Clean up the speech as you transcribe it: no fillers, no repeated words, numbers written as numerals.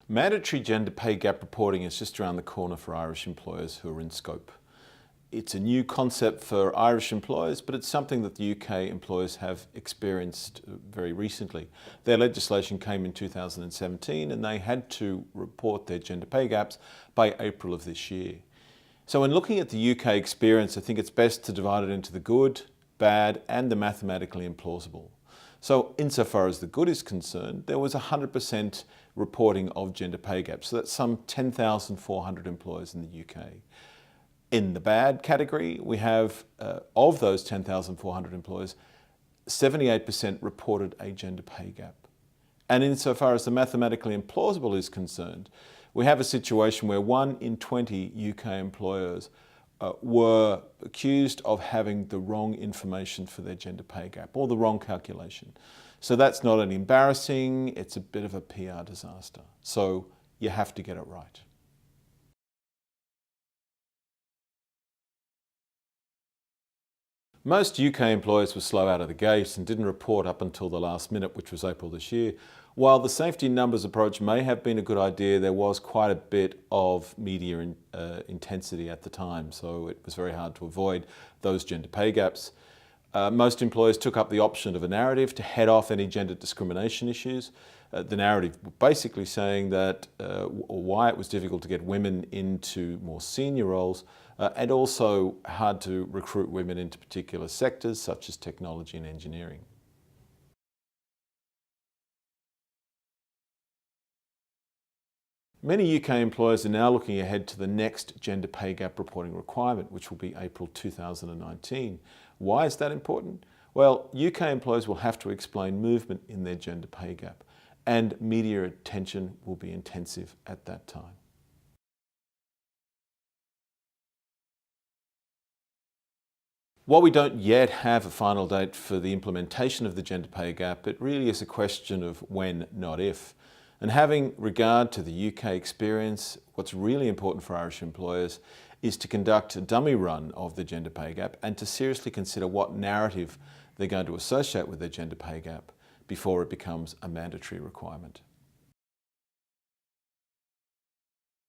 Mandatory gender pay gap reporting is just around the corner for Irish employers who are in scope. It's a new concept for Irish employers, but it's something that the UK employers have experienced very recently. Their legislation came in 2017 and they had to report their gender pay gaps by April of this year. So in looking at the UK experience, I think it's best to divide it into the good, bad and the mathematically implausible. So insofar as the good is concerned, there was 100% reporting of gender pay gaps. So that's some 10,400 employers in the UK. In the bad category, we have, of those 10,400 employers, 78% reported a gender pay gap. And insofar as the mathematically implausible is concerned, we have a situation where 1 in 20 UK employers were accused of having the wrong information for their gender pay gap or the wrong calculation. So that's not only embarrassing, it's a bit of a PR disaster. So you have to get it right. Most UK employers were slow out of the gate and didn't report up until the last minute, which was April this year. While the safety in numbers approach may have been a good idea, there was quite a bit of media intensity at the time, so it was very hard to avoid those gender pay gaps. Most employers took up the option of a narrative to head off any gender discrimination issues. The narrative basically saying that why it was difficult to get women into more senior roles and also hard to recruit women into particular sectors such as technology and engineering. Many UK employers are now looking ahead to the next gender pay gap reporting requirement, which will be April 2019. Why is that important? Well, UK employers will have to explain movement in their gender pay gap, and media attention will be intensive at that time. While we don't yet have a final date for the implementation of the gender pay gap, it really is a question of when, not if. And having regard to the UK experience, what's really important for Irish employers is to conduct a dummy run of the gender pay gap and to seriously consider what narrative they're going to associate with their gender pay gap before it becomes a mandatory requirement.